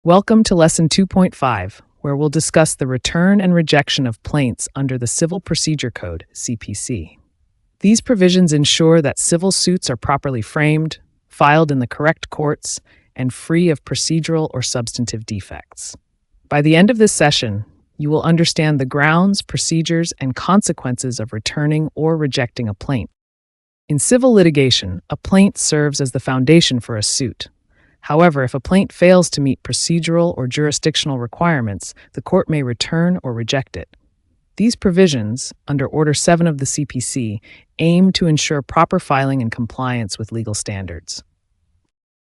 Welcome to Lesson 2.5, where we'll discuss the return and rejection of plaints under the Civil Procedure Code, CPC. These provisions ensure that civil suits are properly framed, filed in the correct courts, and free of procedural or substantive defects. By the end of this session, you will understand the grounds, procedures, and consequences of returning or rejecting a plaint. In civil litigation, a plaint serves as the foundation for a suit. However, if a plaint fails to meet procedural or jurisdictional requirements, the court may return or reject it. These provisions, under Order 7 of the CPC, aim to ensure proper filing and compliance with legal standards.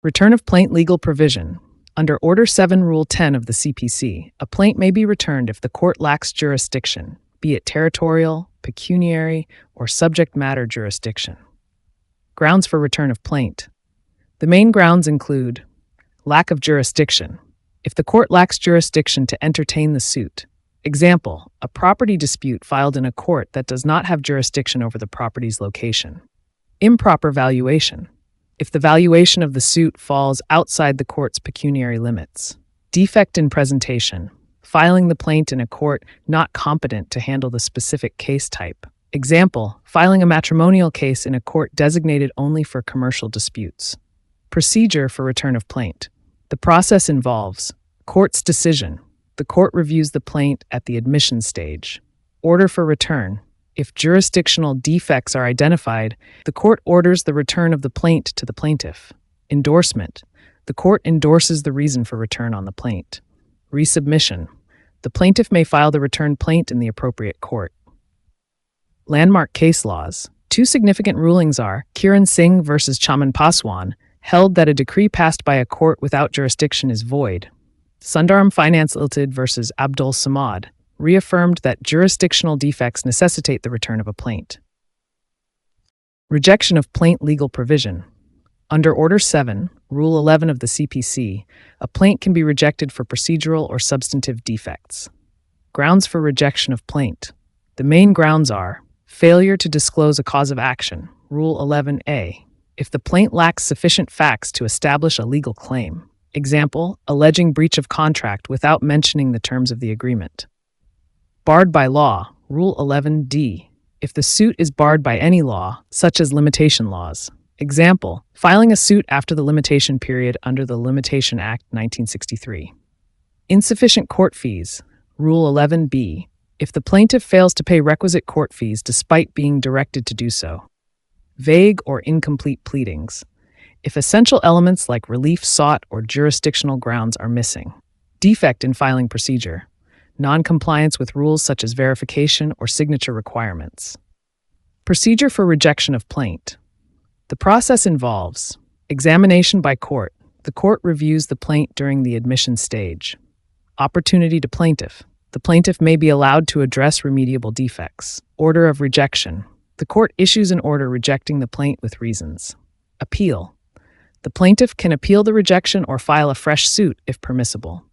Return of plaint legal provision. Under Order 7, Rule 10 of the CPC, a plaint may be returned if the court lacks jurisdiction, be it territorial, pecuniary, or subject matter jurisdiction. Grounds for return of plaint. The main grounds include lack of jurisdiction. If the court lacks jurisdiction to entertain the suit. Example, a property dispute filed in a court that does not have jurisdiction over the property's location. Improper valuation. If the valuation of the suit falls outside the court's pecuniary limits. Defect in presentation. Filing the plaint in a court not competent to handle the specific case type. Example, filing a matrimonial case in a court designated only for commercial disputes. Procedure for return of plaint. The process involves court's decision. The court reviews the plaint at the admission stage. Order for return. If jurisdictional defects are identified, the court orders the return of the plaint to the plaintiff. Endorsement. The court endorses the reason for return on the plaint. Resubmission. The plaintiff may file the returned plaint in the appropriate court. Landmark case laws. Two significant rulings are Kiran Singh v. Chaman Paswan, held that a decree passed by a court without jurisdiction is void. Sundaram Finance Limited v. Abdul Samad reaffirmed that jurisdictional defects necessitate the return of a plaint. Rejection of plaint legal provision. Under Order 7, Rule 11 of the CPC, a plaint can be rejected for procedural or substantive defects. Grounds for rejection of plaint. The main grounds are failure to disclose a cause of action, Rule 11A, if the plaint lacks sufficient facts to establish a legal claim. Example, alleging breach of contract without mentioning the terms of the agreement. Barred by law, Rule 11D, if the suit is barred by any law, such as limitation laws. Example, filing a suit after the limitation period under the Limitation Act 1963. Insufficient court fees, Rule 11B, if the plaintiff fails to pay requisite court fees despite being directed to do so. Vague or incomplete pleadings, if essential elements like relief sought or jurisdictional grounds are missing. Defect in filing procedure, non-compliance with rules such as verification or signature requirements. Procedure for rejection of plaint. The process involves examination by court. The court reviews the plaint during the admission stage. Opportunity to plaintiff. The plaintiff may be allowed to address remediable defects. Order of rejection. The court issues an order rejecting the plaint with reasons. Appeal. The plaintiff can appeal the rejection or file a fresh suit if permissible.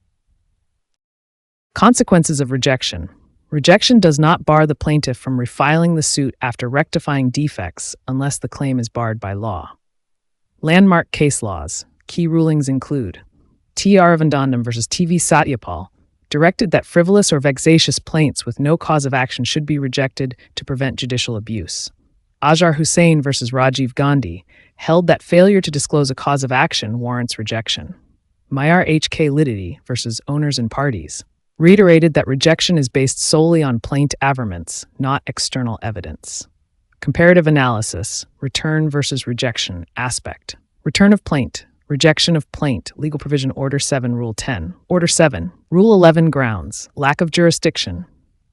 Consequences of rejection. Rejection does not bar the plaintiff from refiling the suit after rectifying defects unless the claim is barred by law. Landmark case laws. Key rulings include T. Aravindanam v. T.V. Satyapal, directed that frivolous or vexatious plaints with no cause of action should be rejected to prevent judicial abuse. Azhar Hussain v. Rajiv Gandhi, held that failure to disclose a cause of action warrants rejection. Mayar H.K. Liddy v. Owners and Parties, reiterated that rejection is based solely on plaint averments, not external evidence. Comparative analysis, return versus rejection, aspect. Return of plaint, rejection of plaint, legal provision Order 7, Rule 10. Order 7, Rule 11 grounds, lack of jurisdiction.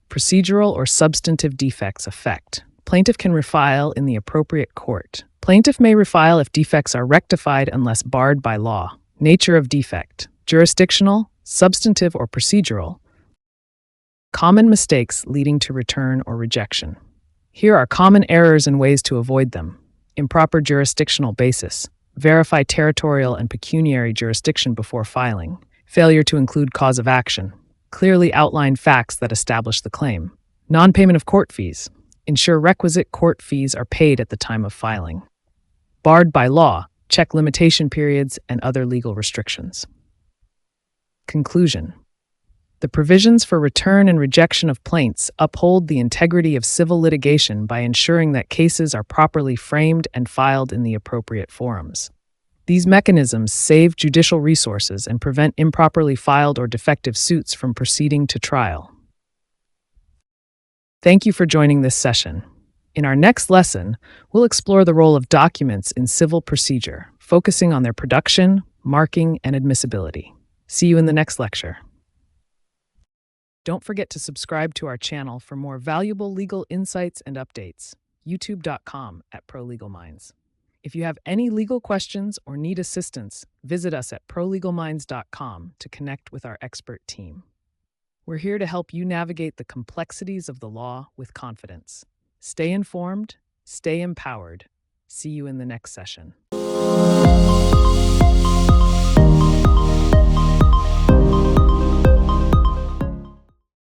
Procedural or substantive defects effect. Plaintiff can refile in the appropriate court. Plaintiff may refile if defects are rectified unless barred by law. Nature of defect, jurisdictional, substantive, or procedural. Common mistakes leading to return or rejection. Here are common errors and ways to avoid them. Improper jurisdictional basis. Verify territorial and pecuniary jurisdiction before filing. Failure to include cause of action. Clearly outline facts that establish the claim. Non-payment of court fees. Ensure requisite court fees are paid at the time of filing. Barred by law. Check limitation periods and other legal restrictions. Conclusion. The provisions for return and rejection of plaints uphold the integrity of civil litigation by ensuring that cases are properly framed and filed in the appropriate forums. These mechanisms save judicial resources and prevent improperly filed or defective suits from proceeding to trial. Thank you for joining this session. In our next lesson, we'll explore the role of documents in civil procedure, focusing on their production, marking, and admissibility. See you in the next lecture. Don't forget to subscribe to our channel for more valuable legal insights and updates. youtube.com/ProLegalMinds. If you have any legal questions or need assistance, visit us at prolegalminds.com to connect with our expert team. We're here to help you navigate the complexities of the law with confidence. Stay informed, stay empowered. See you in the next session.